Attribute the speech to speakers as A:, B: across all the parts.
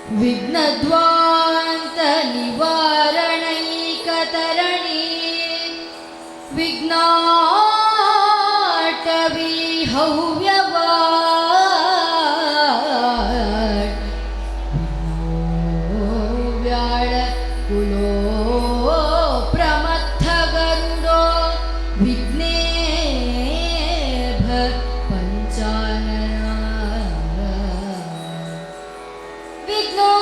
A: विघ्नध्वान्त निवारणैकतरणि विघ्नाटवी हव्यवाट् व्याळ कुलो प्रमत्थ गरुडो विघ्नेभ पंचानना विघ्नो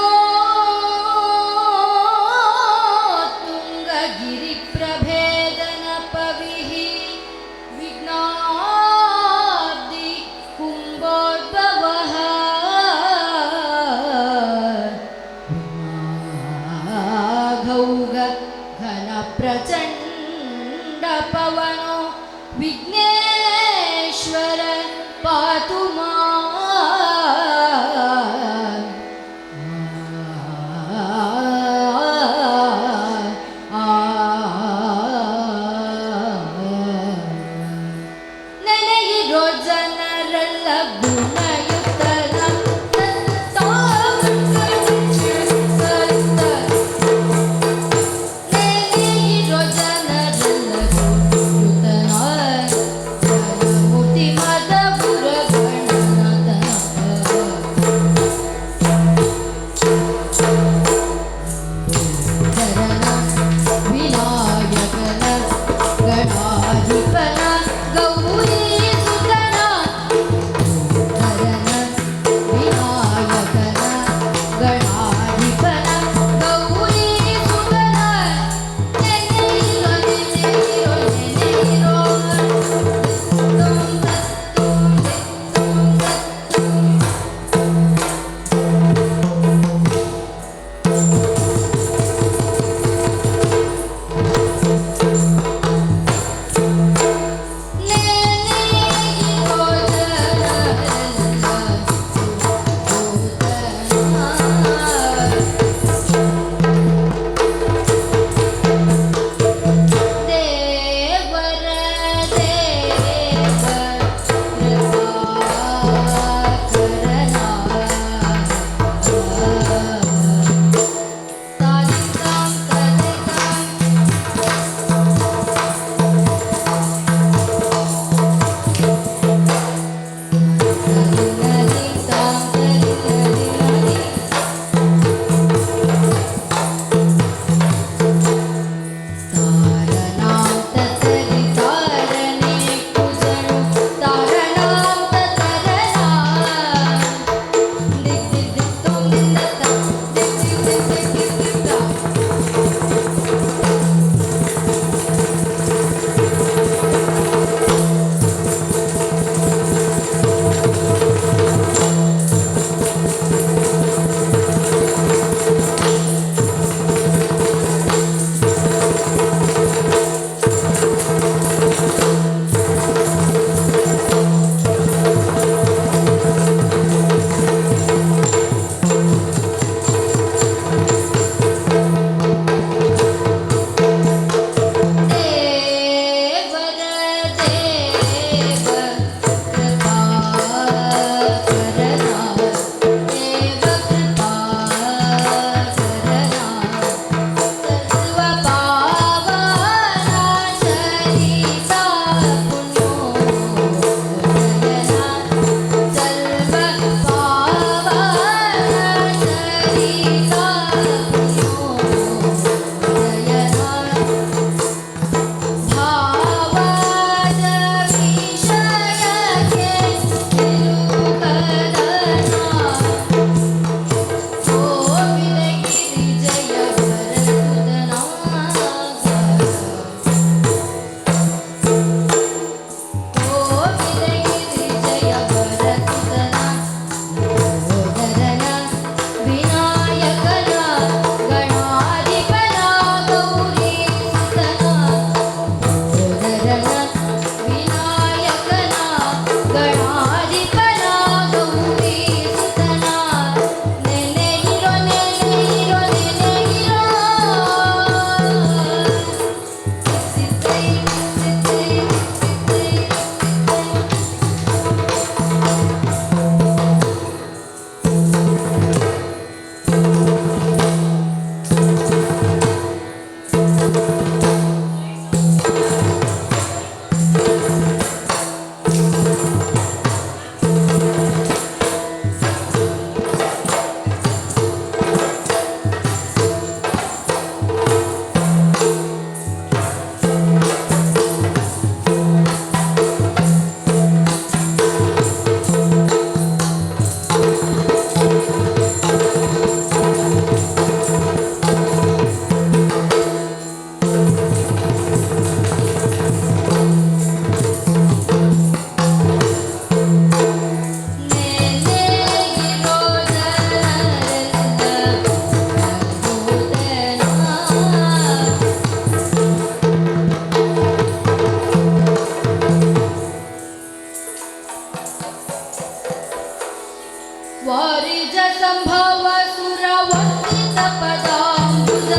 A: ವಾರಿಜ ಸಂಭವ ಸುರ ವಂದಿತ ಪದಾಂಬುಜ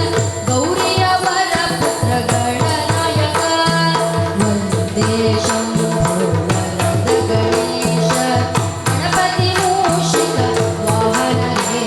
A: ಗೌರಿಯವರ ಪುತ್ರಗಳ ನಾಯಕ ವಂದೇ ಶಂಭೋ ವರದ ಗಣೇಶ ಗಣಪತಿ ಮೂಷಿಕ ವಾಹನನೇ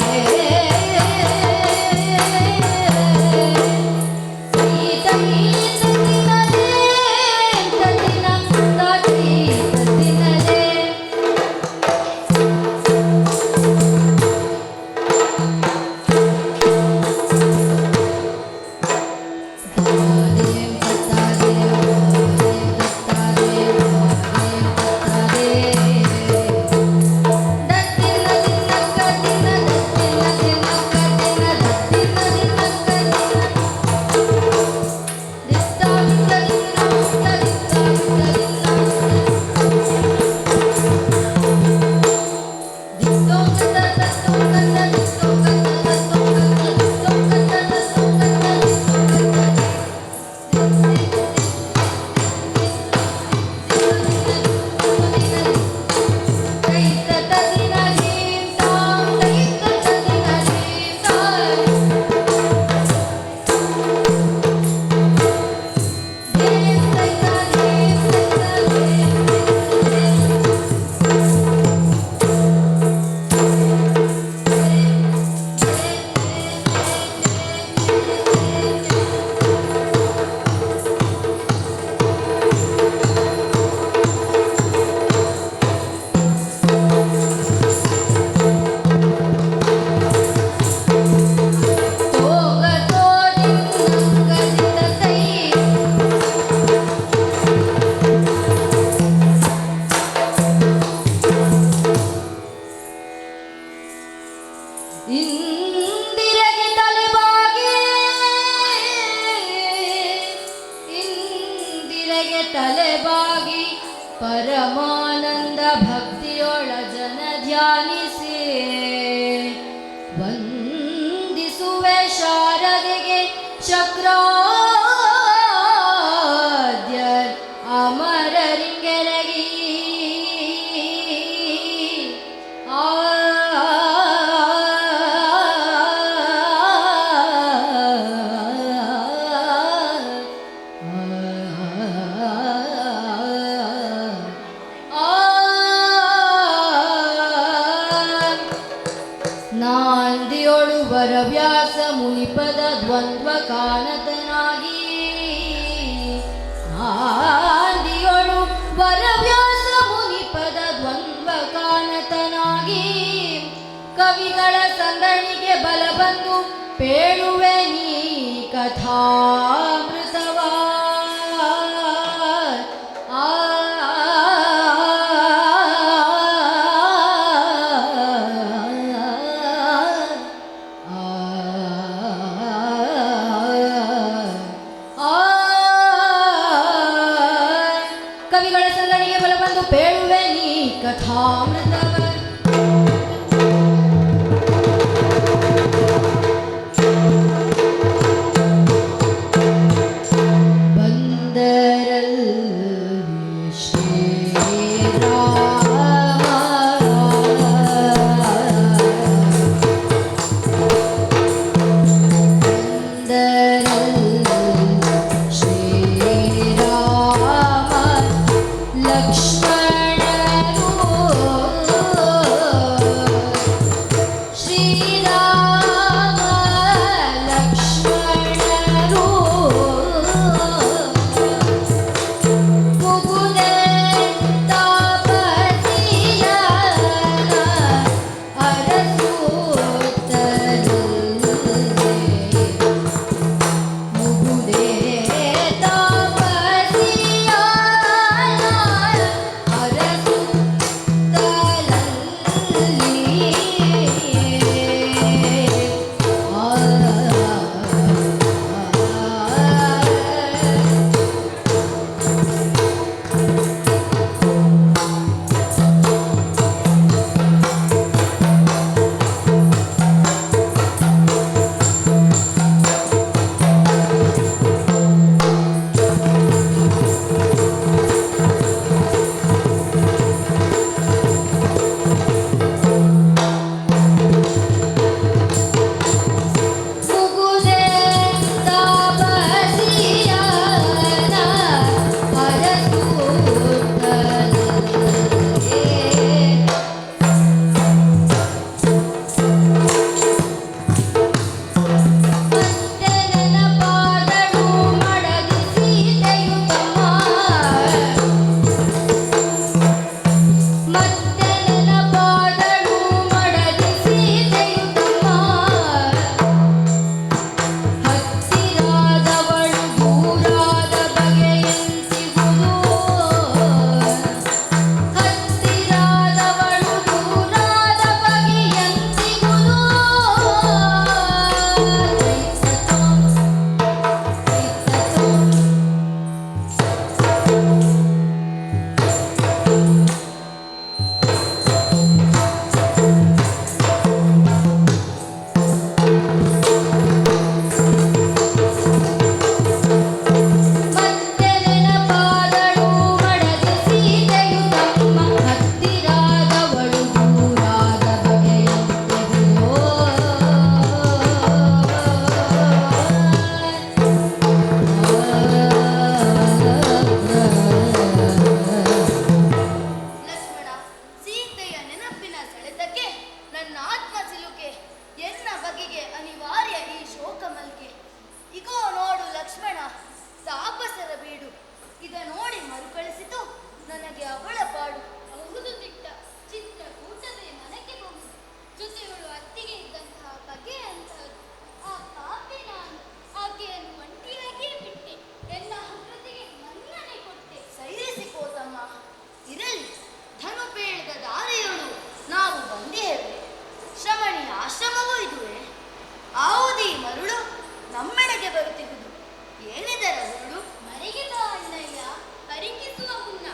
A: ಇಂದಿರೆಗೆ ತಲೆಬಾಗಿ ಇಂದಿರೆಗೆ ತಲೆಬಾಗಿ ಪರಮಾನಂದ ಭಕ್ತಿಯೊಳ ಜನ ಧ್ಯಾನಿಸಿ ವಂದಿಸುವೆ ಶಾರದೆಗೆ ಚಕ್ರಾದ್ಯರ್ ಅಮರರಿಂಗೆರಗಿ ನಾಂದಿಯೊಳು ವರವ್ಯಾಸ ಮುನಿಪದ ದ್ವಂದ್ವ ಕಾನತನಾಗಿ ನಾಂದಿಯೊಳು ವರವ್ಯಾಸ ಮುನಿಪದ ದ್ವಂದ್ವ ಕಾನತನಾಗಿ ಕವಿಗಳ ಸಂದಣಿಗೆ ಬಲ ಬಂದು ಪೇಳುವೆ ನೀ ಕಥಾಮೃತವಾ ಕವಿಗಳ ಸಂದಣಿಗೆ ಬಲ ಬಂದು ಪೇಳುವೆ ನೀ ಕಥಾಮೃತವ
B: ಎನ್ನ ಬಗೆಗೆ ಅನಿವಾರ್ಯ ಈ ಶೋಕಮಲ್ಗೆ. ಇಗೋ ನೋಡು ಲಕ್ಷ್ಮಣ, ತಾಪಸರ ಬೀಡು. ಇದ ನೋಡಿ ಮರುಕಳಿಸಿತು ನನಗೆ ಅವಳ ಪಾಡು.
C: ಹೌದು ದಿಟ್ಟ, ಚಿತ್ರಕೂಟವೇ ಮನಕ್ಕೆ ಬಹುದು. ಜೊತೆಗಳು ಅತ್ತಿಗೆ ಇದ್ದಂತಹ ಬಗೆ ಅಂತಹದ್ದು. ಆ ಪಾಪಿ ನಾನು ಆಕೆಯನ್ನು ಒಂಟಿಯಾಗಿ ಬಿಟ್ಟೆ. ಎಲ್ಲ ಹೃದಯಕ್ಕೆ ಮನ್ನಣೆ ಕೊಟ್ಟೆ.
B: ಸೈರಿಸಿಕೋ ತಮ್ಮ, ಇರಲಿ. ಧನುಪೇಳದ ದಾರಿಯಳು ನಾವು ಬಂದಿಹೇವೆ. ಶ್ರಮಣಿ ಆಶ್ರಮವೂ ಇದುವೆ. ಆವುದೀ ಮರುಳು ನಮ್ಮೆಡೆಗೆ ಬರುತ್ತಿರುವುದು. ಏನಿದರ ಉರುಳು?
C: ಮರಿಗಿದ ಅಣ್ಣಯ್ಯ ಪರಿಕಿಸುವ ಮುನ್ನ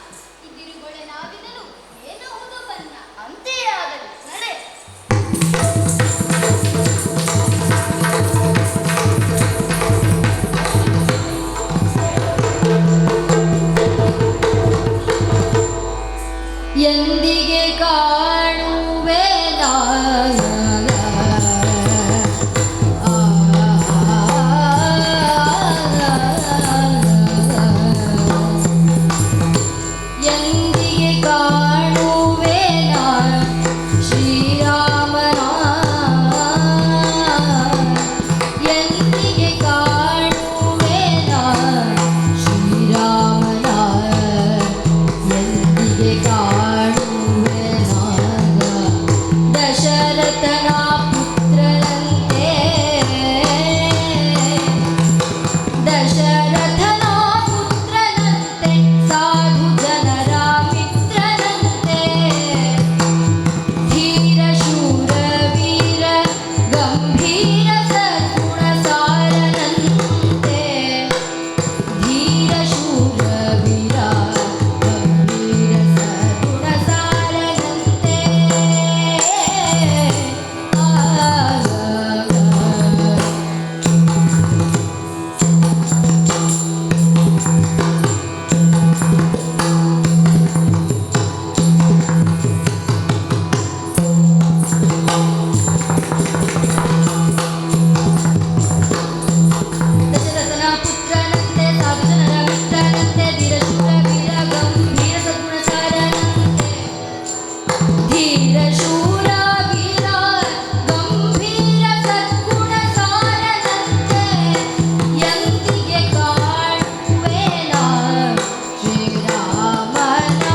C: ಇದಿರುಗೊಳೆ ನಾವಿದನು ಏನಹುದು ಬನ್ನ.
B: ಅಂತೆಯೇ ಆಗಲಿ, ನಡೆ.
A: ಎಂದಿಗೆ ಕಾಣುವೆ ಎಂದಿಗೆ ಕಾಣುವೆ ಶ್ರೀರಾಮನ, ಎಂದಿಗೆ ಕಾಣುವೆ ಶ್ರೀರಾಮನ, ಎಂದಿಗೆ ಕಾಣುವೆ ದಶರಥನ ಪುತ್ರನಂತೆ, ದಶರಥನ ಪುತ್ರನಂತೆ, ಸಾಧು ಜನರ ಮಿತ್ರನಂತೆ, ಧೀರ ಶೂರ ವೀರ ಗಂಭೀರ ಸದ್ಗುಣ ಸಾರನಂತೆ, ಧೀರ ಶೂರ ವೀರ ಗಂಭೀರ ಸದ್ಗುಣ ಸಾರನಂತೆ. ದಶರಥನ ಪುತ್ರನಂತೆ, ಸಾಧು ಜನರ ಮಿತ್ರನಂತೆ, ಧೀರ ಶೂರ ವೀರ ಗಂಭೀರ ಸದ್ಗುಣ ಸಾರನಂತೆ, ಧೀರ ಶೂರ ವೀರ ಗಂಭೀರ ಸದ್ಗುಣ ಸಾರನಂತೆ, ಎಂದಿಗೆ ಕಾಣುವೆ ಶ್ರೀರಾಮನ,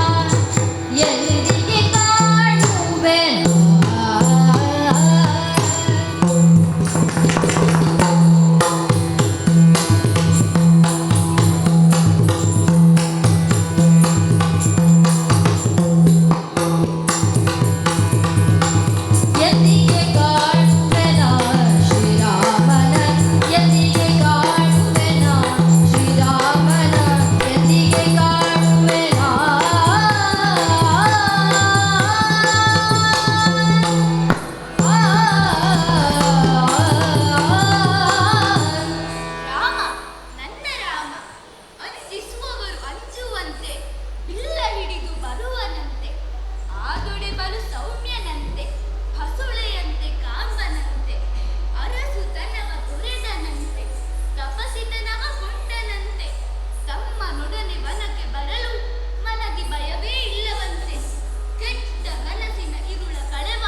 A: ಎಂದಿಗೆ ಕಾಣುವೆ ಎಂದಿಗೆ ಕಾಣುವೆ ಶ್ರೀರಾಮನ, ಎಂದಿಗೆ ಕಾಣುವೆ ಶ್ರೀರಾಮನ, ಎಂದಿಗೆ ಕಾಣುವೆ
C: ರಾಮ, ನನ್ನ ರಾಮ, ಅಂಜಿಸುವವರು ಅಂಜುವಂತೆ, ಬಿಲ್ಲ ಹಿಡಿದು ಬರುವನಂತೆ, ಆದೊಡೆ ಬಲು ಸೌಮ್ಯನಂತೆ, ಹಸುಳೆಯಂತೆ ಕಾಂಬನಂತೆ, ಅರಸು ತನವ ತೊರೆದನಂತೆ, ತಪಸಿತನವ ಕೊಂಡನಂತೆ, ತಮ್ಮನೊಡನೆ ವನಕ್ಕೆ ಬರಲು ಮನದಿ ಭಯವೇ ಇಲ್ಲವಂತೆ, ಕೆಟ್ಟ ಮನಸ್ಸಿನ ಇರುಳ ಕಳೆವ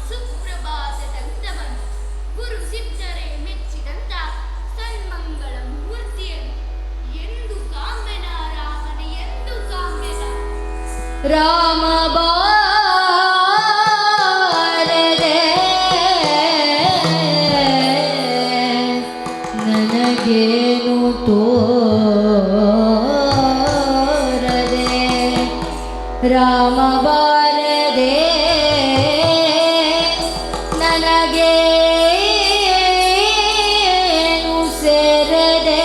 C: ಸುಪ್ರಭಾತದಂತವನು, ಗುರು ಸಿದ್ಧರೇ ಮೆಚ್ಚಿದಂತ ಸನ್ಮಂಗಳ ಮೂರ್ತಿಯನ್ನು, ಎಂದು ಕಾಂಬೆನ ರಾಮನ, ಎಂದು ಕಾಂಬೆನ
A: ರಾಮ ಬಾರದೆ ನನಗೇನು ತೋರದೆ, ರಾಮ ಬಾರದೆ ನನಗೇನು ಸೇರದೆ,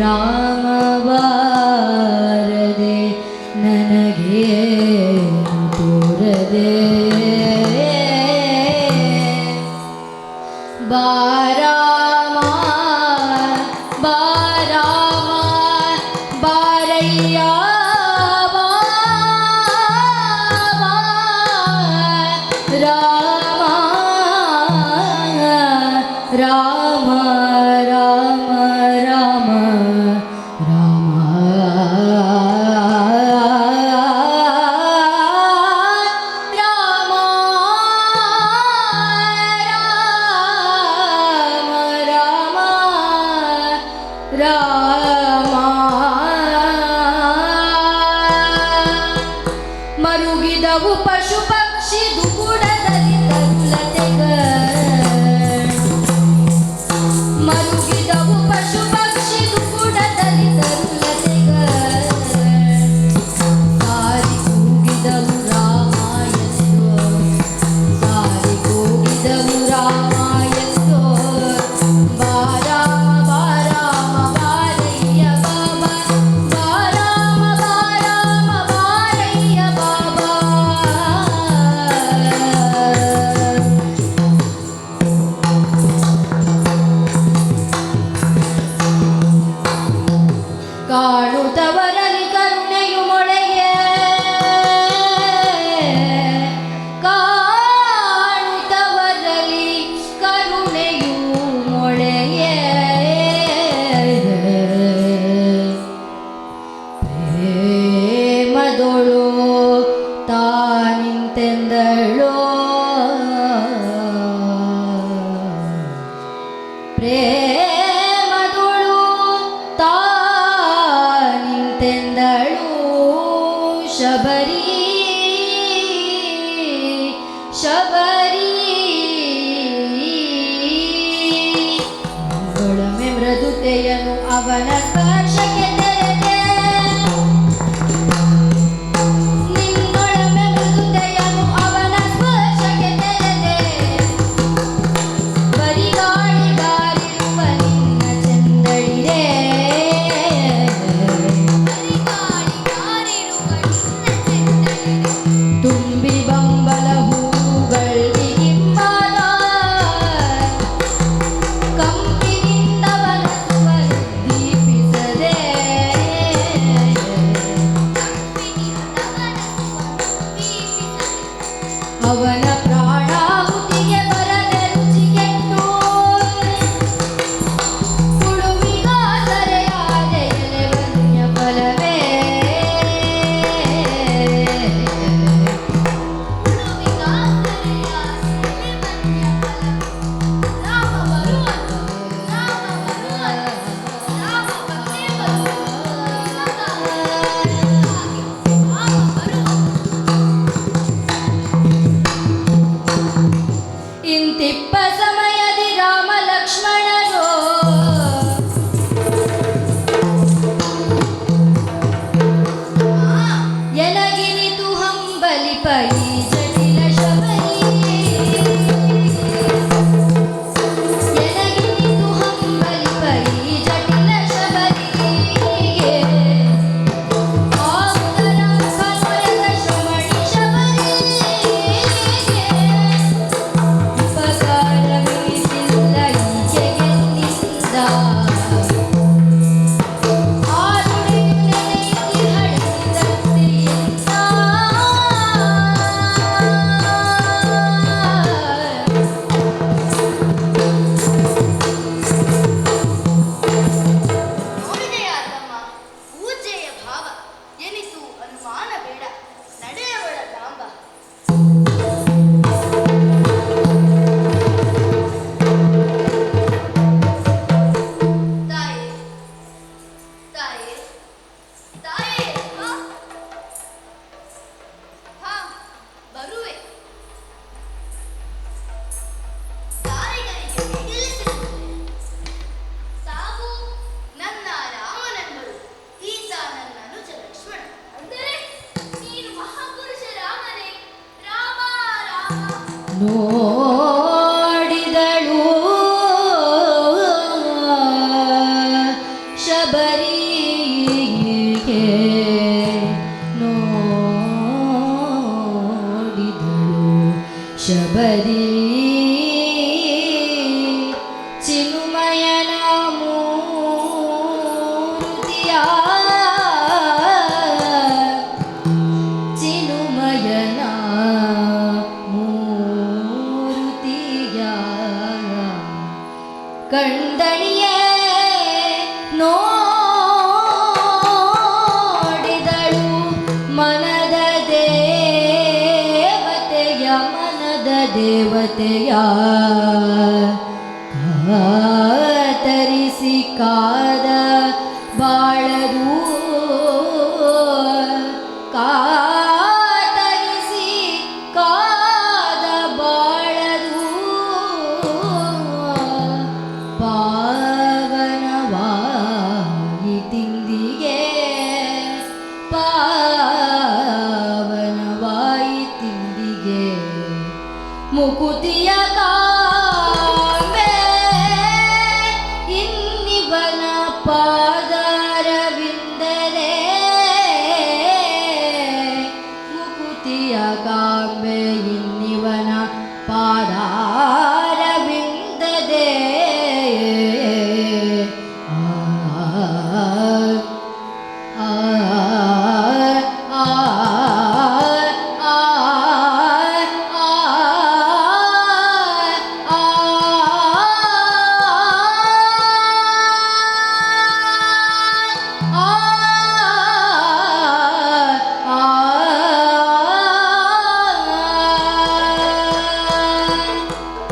A: ರಾಮ ಬಾರದೆ ನನಗೇನು ತೋರದೆ, ಬಾರಾಮ ಬಾರಾಮ ಬಾರಯ್ಯ ಬಾ ಮರುಗಿದವು ಪಶು ಪಕ್ಷಿ ದುಗುಡದಲ್ಲಿ ತರುಲತೆಗ ಮರುಗಿದವು ಪಶು ಪಕ್ಷಿ ದುಗುಡದಲ್ಲಿ ತರುಲತೆಗ ಸಾರಿ ಕೂಗಿದವು ರಾಮಾಯಣೋ ಸಾರಿ ಕೂಗಿದವು ರಾಮಾಯಣೋ ಬಾರಾಮ ಬಾರಾಮ ಬಾರಯ್ಯ ಬಾಬಾ ಬಾರಾಮ ಬಾರಾಮ ಬಾರಯ್ಯ ಬಾಬಾ ಕಾಣುತ್ತವರಲ್ಲಿ ಕರುಣೆಯು ಮೊಳೆಯೇ ಕಾಣುತ್ತವರಲ್ಲಿ ಕರುಣೆಯು ಮೊಳೆಯೇ ಪ್ರೇಮದೊಳು ತಾನಿಂತೆಂದಳೋ ಪ್ರೇಮದೊಳು ತಾನಿಂತೆಂದಳು ಶಬರಿ ಶಬರಿ ಒಳಮೆ ಮೃದುತೆಯನು ಅವನ ಸ್ಪರ್ಶಕ್ಕೆ ತೆರೆದೆ ನಿನ್ನೊಳಮೆ ಮೃದುತೆಯನು ಅವನ ಸ್ಪರ್ಶಕ್ಕೆ ತೆರೆದೆ ಬರಿಗಾಳಿಗಾರಿರುವ ನಿನ್ನ ಚೆಂದಳಿರೆ ತುಂಬಿ ಬಂಬಲ ಹೂಗಳಿಗಿಂಬಾದ ಕಂಪಿನಿಂದವನ ಸುವರು ದೀಪಿಸದೆ ಅವನ ಪ್ರಾಣಾಹುತಿಗೆ ಬರದೆ ರುಚಿಗೆಟ್ಟು ಹುಳುವಿಗಾಸರೆಯಾದ ಎಲೆ ವನ್ಯ ಫಲವೇ ಇಂತಿಪ್ಪ ಸಮಯದಿ ರಾಮ ಲಕ್ಷ್ಮಣರು ಎನಗಿನಿತು ಹಂಬಲಿ ಪೈ ಜಟಿಲ ಶಬರಿ ಎನಗಿನಿತು ಹಂಬಲಿ ಪೈ ಜಟಿಲ ಶಬರಿಗೆ ಆಗುದರಂಭ ದೊರೆತ ಶ್ರಮಣಿ ಶಬರಿಗೆ ಉಪಕಾರವಿರಿಸಿಲ್ಲ ಈಚೆಗೆನ್ನಿಂದ ಆರುಡೆಯು ನೆನೆಯುತ್ತಿ ಹಳೆಸಿದಂತೆಯಿಂದ
B: ನೋಡಿದೆಯಾ ತಮ್ಮ ಪೂಜೆಯ ಭಾವ ಎನಿಸು ಅನುಮಾನ ಬೇಡ ನಡೆಯವಳ ಲಾಂಬ ತಾಯೇ ತಾಯೇ ತಾಯೇ ಹಾ ಬರುವೆ ದಾರಿಗರಿಗೆ ನಿಲ್ಲಿಸಿರುವೆ
C: ತಾವು
B: ನನ್ನ ರಾಮನೆಂಬರು ಈತ ನನ್ನ ಅನುಜ ಲಕ್ಷ್ಮಣ
C: ಅಂದರೆ ನೀನು ಮಹಾಪುರುಷ ರಾಮನೇ ರಾಮ ರಾಮ
A: ನೋಡಿದಳು ಶಬರಿಗೆ ನೋಡಿದಳು ಶಬರಿ ಚಿನ್ಮಯನ ಮೂರ್ತಿಯ ಚಿನುಮಯನ ಮೂರ್ತಿಯ ಕಂದಣಿಯೇ ನೋಡಿದಳು ಮನದ ದೇವತೆಯ ಕಾತರಿಸಿ ಕಾದ ಬಾಳದು ಕಾತರಿಸಿ ಮುಕುತಿಯ ಕಾಂಬೆ ಇನ್ನಿವನ ಪಾದಾರವಿಂದಲೇ ಮುಕುತಿಯ ಕಾಂಬೆ ಇನ್ನಿವನ ಪಾದಾರವಿಂದದೆ ಆ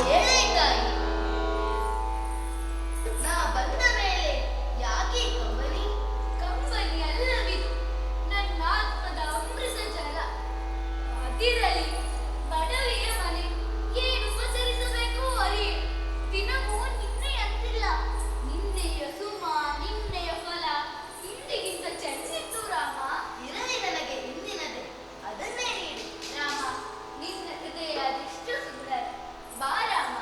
B: ಹೇಳೇ ತಾಯಿ, ನಾ ಬಂದ ಮೇಲೆ ಯಾಕೆ ಕಂಬನಿ?
C: ಕಂಬನಿ ಅಲ್ಲವಿದು ನನ್ನ ಆತ್ಮದ ಅಮೃತ ಜಲ. ಅದಿರಲಿ ಬಡವಿಯ ಮನೆ, ಏನು ಉಪಚರಿಸಬೇಕು ಅರಿಯೆ. ದಿನವೂ ನಿನ್ನೆಯಂತಿಲ್ಲ, ನಿನ್ನೆಯ ಸುಮ ನಿನ್ನೆಯ ಫಲ ಇಂದಿಗಿಂತ ಚೆನ್ನಿತ್ತು ರಾಮ.
B: ಇರಲಿ ನನಗೆ ಹಿಂದಿನದೆ, ಅದನ್ನೇ ನೀಡಿ.
C: ರಾಮ, ನಿನ್ನ ಹೃದಯ ಅದೆಷ್ಟು ಸುಂದರ. ಬಾ ರಾಮ.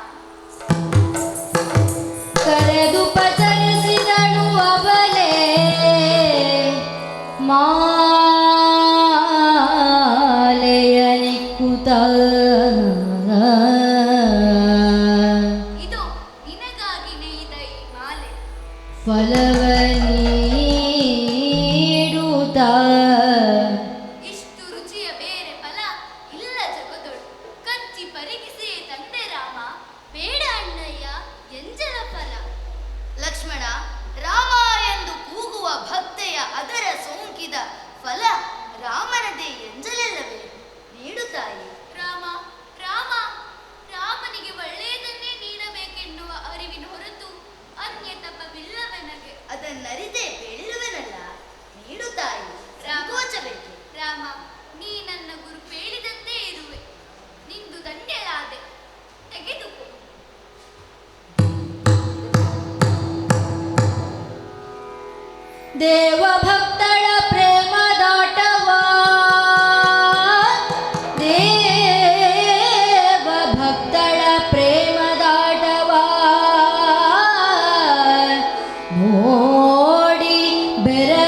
A: ಕರೆದು ಪಚರಿಸಿದಳು ಅವಲೇ ಮಾಲೆಯ ನಿಕ್ಕುತ
C: ಇದು ನಿನಗಾಗಿ ನೇಯ್ದ ಈ ಮಾಲೆ.
A: ಫಲವ ನೀಡುತ್ತ
C: ಇಷ್ಟು ರುಚಿಯ ಬೇರೆ ಫಲ ಇಲ್ಲ ಜಗದೊಳು. ಕಚ್ಚಿ ಪರಿಗಿಸಿಯೇ ತಂದೆ ರಾಮ. ಬೇಡ ಅಣ್ಣಯ್ಯ ಎಂಜಲ ಫಲ.
B: ಲಕ್ಷ್ಮಣ, ರಾಮ ಎಂದು ಕೂಗುವ ಭಕ್ತೆಯ ಅದರ ಸೋಂಕಿದ ಫಲ ರಾಮನದೇ ಎಂಜಲೆಲ್ಲವೇ? ನೀಡು ತಾಯಿ.
C: ರಾಮ ರಾಮ ರಾಮನಿಗೆ ಒಳ್ಳೆಯದನ್ನೇ ನೀಡಬೇಕೆನ್ನುವ ಅರಿವಿನ ಹೊರತು ಅನ್ಯ ತಪವಿಲ್ಲವೆನಗೆ.
B: ಅದನ್ನರಿತೇ ಬೇಡಿರುವೆನಲ್ಲ, ನೀಡು ತಾಯಿ.
C: ರಾಮ.
B: ಸಂಕೋಚಬೇಕೆ?
C: ರಾಮ, ನೀ ನನ್ನ ಗುರು ಹೇಳಿದಂತೆ ಇರುವೆ. ನಿಂದು ದಂಡ್ಯಳಾದೆ, ತೆಗೆದುಕೋ.
A: ದೇವ ಭಕ್ತಳ ಪ್ರೇಮದಾಟವ ದೇವ ಭಕ್ತಳ ಪ್ರೇಮದಾಟವ ನೋಡಿ ಬೆರಗಾದವು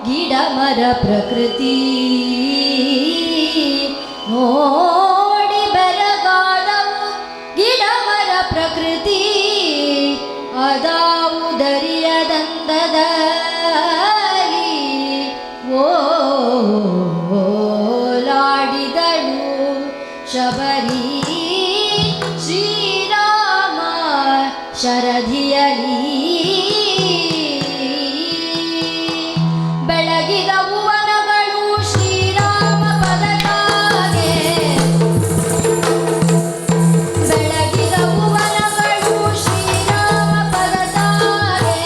A: ಗಿಡಮರ ಪ್ರಕೃತಿ ನೋಡಿ ಬೆರಗಾದವು ಗಿಡಮರ ಪ್ರಕೃತಿ ಅದಾವುದರಿಯ ದಂದದಲ್ಲಿ ಓಲಾಡಿದಳು ಶಬರಿ ಶ್ರೀರಾಮ ಶರಧಿಯಲಿ ಬೆಳಗಿದವು ವನಗಳು ಶ್ರೀರಾಮ ಪದಕಾಗೆ ಬೆಳಗಿದವು ವನಗಳು ಶ್ರೀರಾಮ ಪದಕಾಗೆ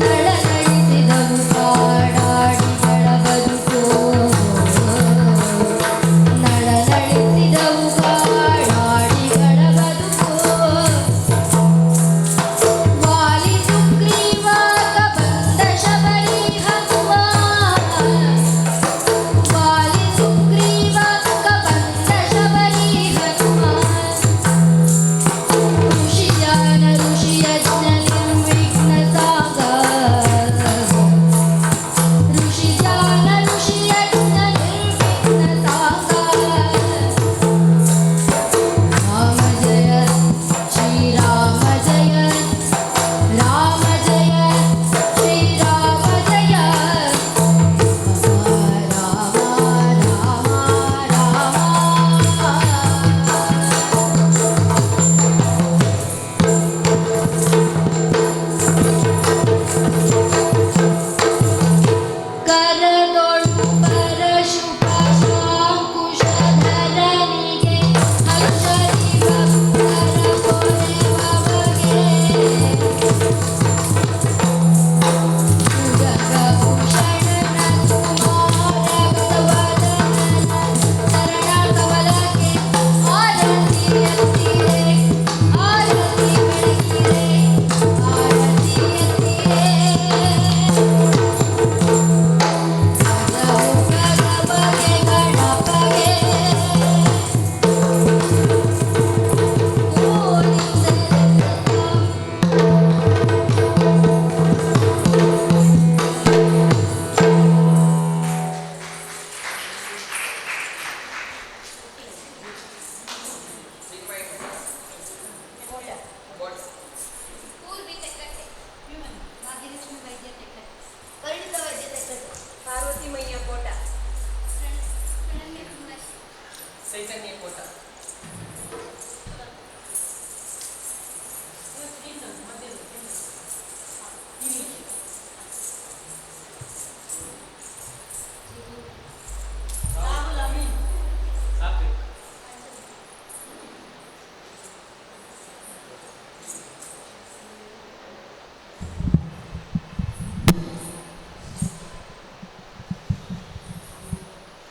A: ನಳನಳಿಸಿದವು ಕಾಡಾಡಿ ಬೆಳಬಲು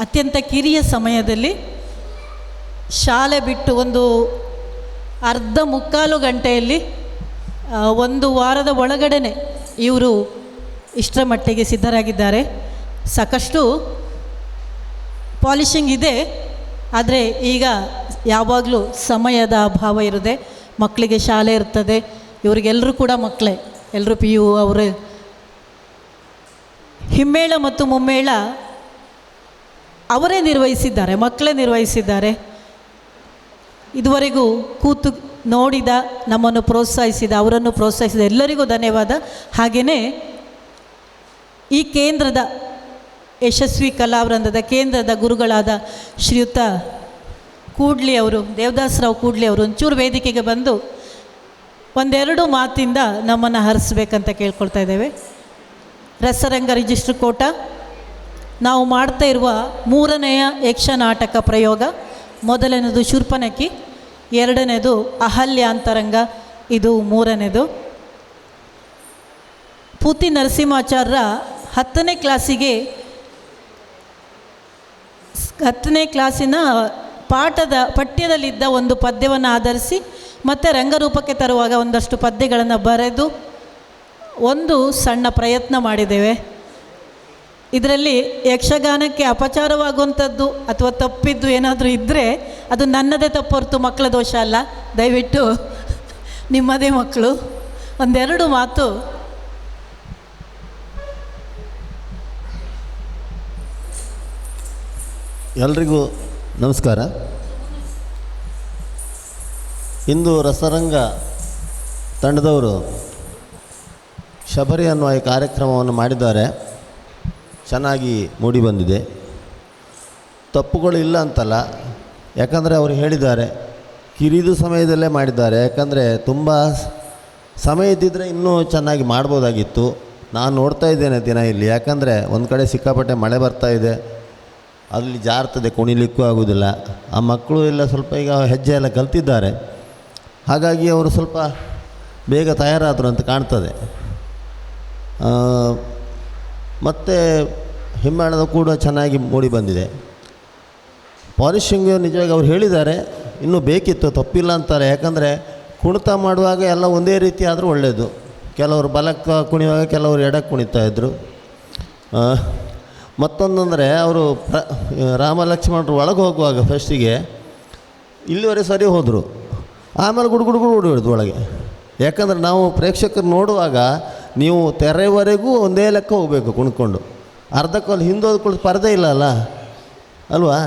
D: ಅತ್ಯಂತ ಕಿರಿಯ ಸಮಯದಲ್ಲಿ ಶಾಲೆ ಬಿಟ್ಟು ಒಂದು ಅರ್ಧ ಮುಕ್ಕಾಲು ಗಂಟೆಯಲ್ಲಿ ಒಂದು ವಾರದ ಒಳಗಡೆ ಇವರು ಇಷ್ಟರ ಮಟ್ಟಿಗೆ ಸಿದ್ಧರಾಗಿದ್ದಾರೆ. ಸಾಕಷ್ಟು ಪಾಲಿಷಿಂಗ್ ಇದೆ, ಆದರೆ ಈಗ ಯಾವಾಗಲೂ ಸಮಯದ ಅಭಾವ ಇರುತ್ತೆ. ಮಕ್ಕಳಿಗೆ ಶಾಲೆ ಇರ್ತದೆ, ಇವರಿಗೆಲ್ಲರೂ ಕೂಡ ಮಕ್ಕಳೇ, ಎಲ್ಲರೂ PU ಅವರು. ಹಿಮ್ಮೇಳ ಮತ್ತು ಮುಮ್ಮೇಳ ಅವರೇ ನಿರ್ವಹಿಸಿದ್ದಾರೆ, ಮಕ್ಕಳೇ ನಿರ್ವಹಿಸಿದ್ದಾರೆ. ಇದುವರೆಗೂ ಕೂತು ನೋಡಿದ, ನಮ್ಮನ್ನು ಪ್ರೋತ್ಸಾಹಿಸಿದ, ಅವರನ್ನು ಪ್ರೋತ್ಸಾಹಿಸಿದ ಎಲ್ಲರಿಗೂ ಧನ್ಯವಾದ. ಹಾಗೆಯೇ ಈ ಕೇಂದ್ರದ ಯಶಸ್ವಿ ಕಲಾವೃಂದದ ಕೇಂದ್ರದ ಗುರುಗಳಾದ ಶ್ರೀಯುತ ಕೂಡ್ಲಿ ಅವರು, ದೇವದಾಸರಾವ್ ಕೂಡ್ಲಿ ಅವರು ಒಂಚೂರು ವೇದಿಕೆಗೆ ಬಂದು ಒಂದೆರಡು ಮಾತಿಂದ ನಮ್ಮನ್ನು ಹರಿಸ್ಬೇಕಂತ ಕೇಳ್ಕೊಳ್ತಾ ಇದ್ದೇವೆ. ರಸರಂಗ ರಿಜಿಸ್ಟ್ರ್ ಕೋಟ ನಾವು ಮಾಡ್ತಾ ಇರುವ 3ನೆಯ ಯಕ್ಷನಾಟಕ ಪ್ರಯೋಗ. ಮೊದಲನೇದು ಶೂರ್ಪನಖಿ, ಎರಡನೇದು ಅಹಲ್ಯಾಂತರಂಗ, ಇದು 3ನೇದು. ಪೂತಿ ನರಸಿಂಹಾಚಾರ್ಯರ 10ನೇ ಕ್ಲಾಸಿನ ಪಠ್ಯದಲ್ಲಿದ್ದ ಒಂದು ಪದ್ಯವನ್ನು ಆಧರಿಸಿ ಮತ್ತು ರಂಗರೂಪಕ್ಕೆ ತರುವಾಗ ಒಂದಷ್ಟು ಪದ್ಯಗಳನ್ನು ಬರೆದು ಒಂದು ಸಣ್ಣ ಪ್ರಯತ್ನ ಮಾಡಿದ್ದೇವೆ. ಇದರಲ್ಲಿ ಯಕ್ಷಗಾನಕ್ಕೆ ಅಪಚಾರವಾಗುವಂಥದ್ದು ಅಥವಾ ತಪ್ಪಿದ್ದು ಏನಾದರೂ ಇದ್ದರೆ ಅದು ನನ್ನದೇ ತಪ್ಪು ಹೊರತು ಮಕ್ಕಳ ದೋಷ ಅಲ್ಲ. ದಯವಿಟ್ಟು ನಿಮ್ಮದೇ ಮಕ್ಕಳು ಒಂದೆರಡು ಮಾತು.
E: ಎಲ್ರಿಗೂ ನಮಸ್ಕಾರ. ಇಂದು ರಸರಂಗ ತಂಡದವರು ಶಬರಿ ಅನ್ನುವ ಈ ಕಾರ್ಯಕ್ರಮವನ್ನು ಮಾಡಿದ್ದಾರೆ. ಚೆನ್ನಾಗಿ ಮೂಡಿಬಂದಿದೆ. ತಪ್ಪುಗಳು ಇಲ್ಲ ಅಂತಲ್ಲ, ಯಾಕಂದರೆ ಅವರು ಹೇಳಿದ್ದಾರೆ ಕಿರಿದು ಸಮಯದಲ್ಲೇ ಮಾಡಿದ್ದಾರೆ. ಯಾಕಂದರೆ ತುಂಬ ಸಮಯ ಇದ್ದಿದ್ದರೆ ಇನ್ನೂ ಚೆನ್ನಾಗಿ ಮಾಡ್ಬೋದಾಗಿತ್ತು. ನಾನು ನೋಡ್ತಾ ಇದ್ದೇನೆ ದಿನ ಇಲ್ಲಿ, ಯಾಕಂದರೆ ಒಂದು ಕಡೆ ಸಿಕ್ಕಾಪಟ್ಟೆ ಮಳೆ ಬರ್ತಾ ಇದೆ, ಅಲ್ಲಿ ಜಾರ್ತದೆ, ಕುಣಿಲಿಕ್ಕೂ ಆಗೋದಿಲ್ಲ. ಆ ಮಕ್ಕಳು ಎಲ್ಲ ಸ್ವಲ್ಪ ಈಗ ಹೆಜ್ಜೆ ಎಲ್ಲ ಕಲ್ತಿದ್ದಾರೆ, ಹಾಗಾಗಿ ಅವರು ಸ್ವಲ್ಪ ಬೇಗ ತಯಾರಾದರು ಅಂತ ಕಾಣ್ತದೆ. ಮತ್ತು ಹಿಮ್ಮೇಳದ ಕೂಡ ಚೆನ್ನಾಗಿ ಮೂಡಿ ಬಂದಿದೆ. ಪಾಲಿಷಿಂಗ್ ನಿಜವಾಗಿ ಅವ್ರು ಹೇಳಿದ್ದಾರೆ, ಇನ್ನೂ ಬೇಕಿತ್ತು, ತಪ್ಪಿಲ್ಲ ಅಂತಾರೆ. ಯಾಕಂದರೆ ಕುಣಿತ ಮಾಡುವಾಗ ಎಲ್ಲ ಒಂದೇ ರೀತಿ ಆದರೂ ಒಳ್ಳೆಯದು. ಕೆಲವರು ಬಲಕ್ಕೆ ಕುಣಿಯುವಾಗ ಕೆಲವರು ಎಡಕ್ಕೆ ಕುಣಿತಾಯಿದ್ರು. ಮತ್ತೊಂದಂದರೆ ಅವರು ರಾಮ ಲಕ್ಷ್ಮಣರು ಒಳಗೆ ಹೋಗುವಾಗ ಫಸ್ಟಿಗೆ ಇಲ್ಲಿವರೆಗೆ ಸರಿ ಹೋದರು, ಆಮೇಲೆ ಗುಡುಗುಡುಗು ಹೊಡಿಯೋದು ಒಳಗೆ. ಯಾಕಂದರೆ ನಾವು ಪ್ರೇಕ್ಷಕರು ನೋಡುವಾಗ ನೀವು ತೆರೆವರೆಗೂ ಒಂದೇ ಲೆಕ್ಕ ಹೋಗಬೇಕು ಕುಣ್ಕೊಂಡು. ಅರ್ಧಕ್ಕಲ್ಲಿ ಹಿಂದೋದ್ಕೊಳ್ಳಿ ಪರದೆ ಇಲ್ಲ ಅಲ್ಲ ಅಲ್ವಾ,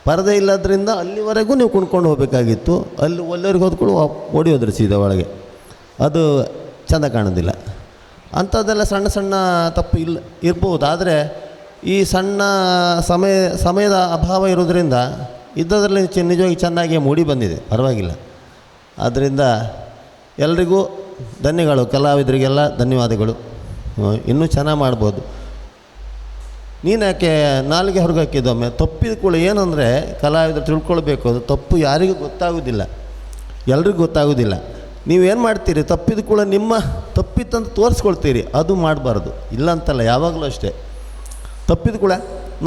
E: ಪರದೆ ಇಲ್ಲದ್ರಿಂದ ಅಲ್ಲಿವರೆಗೂ ನೀವು ಕುಣ್ಕೊಂಡು ಹೋಗಬೇಕಾಗಿತ್ತು. ಅಲ್ಲಿ ಒಳ್ಳೆಯವ್ರಿಗೆ ಹೋದ್ಕೊಂಡು ಓಡಿಯೋದ್ರು ಸೀದಾ ಒಳಗೆ, ಅದು ಚೆಂದ ಕಾಣೋದಿಲ್ಲ. ಅಂಥದ್ದೆಲ್ಲ ಸಣ್ಣ ಸಣ್ಣ ತಪ್ಪು ಇರ್ಬೋದು. ಆದರೆ ಈ ಸಣ್ಣ ಸಮಯದ ಅಭಾವ ಇರೋದರಿಂದ ಇದ್ದದರಲ್ಲಿ ನಿಜವಾಗಿ ಚೆನ್ನಾಗಿ ಮೂಡಿ ಬಂದಿದೆ, ಪರವಾಗಿಲ್ಲ. ಆದ್ದರಿಂದ ಎಲ್ರಿಗೂ ಧನ್ಯಗಳು, ಕಲಾವಿದರಿಗೆಲ್ಲ ಧನ್ಯವಾದಗಳು. ಇನ್ನೂ ಚೆನ್ನಾಗಿ ಮಾಡ್ಬೋದು. ನೀನು ಯಾಕೆ ನಾಲಿಗೆ ಹೊರಗೆ ಹಾಕಿದ್ದೊಮ್ಮೆ ತಪ್ಪಿದ ಕೂಡ ಏನಂದರೆ ಕಲಾವಿದರು ತಿಳ್ಕೊಳ್ಬೇಕು, ಅದು ತಪ್ಪು ಯಾರಿಗೂ ಗೊತ್ತಾಗೋದಿಲ್ಲ, ಎಲ್ರಿಗೂ ಗೊತ್ತಾಗೋದಿಲ್ಲ. ನೀವೇನು ಮಾಡ್ತೀರಿ, ತಪ್ಪಿದ ಕೂಡ ನಿಮ್ಮ ತಪ್ಪಿತ್ತಂತ ತೋರಿಸ್ಕೊಳ್ತೀರಿ, ಅದು ಮಾಡಬಾರ್ದು. ಇಲ್ಲ ಅಂತಲ್ಲ, ಯಾವಾಗಲೂ ಅಷ್ಟೇ. ತಪ್ಪಿದ ಕೂಡ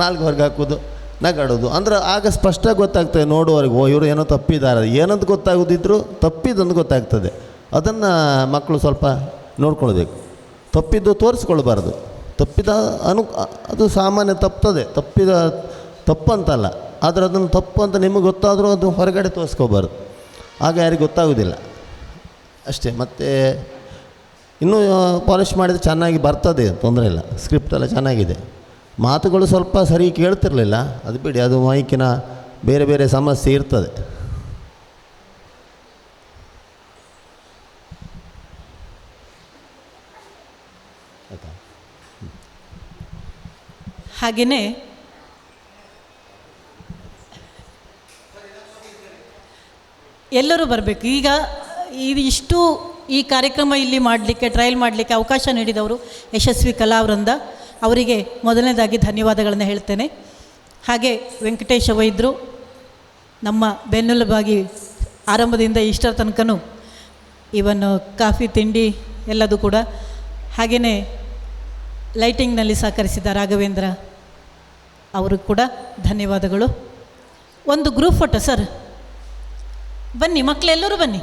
E: ನಾಲ್ಕು ಹೊರಗೆ ಹಾಕೋದು, ನಗಾಡೋದು, ಅಂದ್ರೆ ಆಗ ಸ್ಪಷ್ಟ ಗೊತ್ತಾಗ್ತದೆ ನೋಡುವವರೆಗೆ, ಓ ಇವರು ಏನೋ ತಪ್ಪಿದ್ದಾರೆ, ಏನಂತ ಗೊತ್ತಾಗೋದಿದ್ರು ತಪ್ಪಿದಂದು ಗೊತ್ತಾಗ್ತದೆ. ಅದನ್ನು ಮಕ್ಕಳು ಸ್ವಲ್ಪ ನೋಡ್ಕೊಳ್ಬೇಕು. ತಪ್ಪಿದ್ದು ತೋರಿಸ್ಕೊಳ್ಬಾರ್ದು. ತಪ್ಪಿದ ಅದು ಸಾಮಾನ್ಯ ತಪ್ತದೆ, ತಪ್ಪಂತಲ್ಲ, ಆದರೆ ಅದನ್ನು ತಪ್ಪು ಅಂತ ನಿಮಗೆ ಗೊತ್ತಾದರೂ ಅದು ಹೊರಗಡೆ ತೋರಿಸ್ಕೋಬಾರ್ದು, ಆಗ ಯಾರಿಗೆ ಗೊತ್ತಾಗೋದಿಲ್ಲ ಅಷ್ಟೇ. ಮತ್ತು ಇನ್ನೂ ಪಾಲಿಷ್ ಮಾಡಿದರೆ ಚೆನ್ನಾಗಿ ಬರ್ತದೆ, ತೊಂದರೆ ಇಲ್ಲ. ಸ್ಕ್ರಿಪ್ಟೆಲ್ಲ ಚೆನ್ನಾಗಿದೆ. ಮಾತುಗಳು ಸ್ವಲ್ಪ ಸರಿ ಕೇಳ್ತಿರಲಿಲ್ಲ, ಅದು ಬಿಡಿ, ಅದು ಮೈಕಿನ ಬೇರೆ ಬೇರೆ ಸಮಸ್ಯೆ ಇರ್ತದೆ.
D: ಹಾಗೆಯೇ ಎಲ್ಲರೂ ಬರಬೇಕು. ಈಗ ಇಷ್ಟು ಈ ಕಾರ್ಯಕ್ರಮ ಇಲ್ಲಿ ಮಾಡಲಿಕ್ಕೆ, ಟ್ರಯಲ್ ಮಾಡಲಿಕ್ಕೆ ಅವಕಾಶ ನೀಡಿದವರು ಯಶಸ್ವಿ ಕಲಾವೃಂದ ಅವರಿಗೆ ಮೊದಲನೇದಾಗಿ ಧನ್ಯವಾದಗಳನ್ನು ಹೇಳ್ತೇನೆ. ಹಾಗೆ ವೆಂಕಟೇಶ ವೈದ್ಯರು ನಮ್ಮ ಬೆನ್ನೆಲುಬಾಗಿ ಆರಂಭದಿಂದ ಇಷ್ಟರ ತನಕನೂ ಇವನ್ ಕಾಫಿ ತಿಂಡಿ ಎಲ್ಲದೂ ಕೂಡ. ಹಾಗೆಯೇ ಲೈಟಿಂಗ್ನಲ್ಲಿ ಸಹಕರಿಸಿದ ರಾಘವೇಂದ್ರ, ಅವ್ರಿಗೆ ಕೂಡ ಧನ್ಯವಾದಗಳು. ಒಂದು ಗ್ರೂಪ್ ಫೋಟೋ ಸರ್, ಬನ್ನಿ ಮಕ್ಕಳೆಲ್ಲರೂ ಬನ್ನಿ.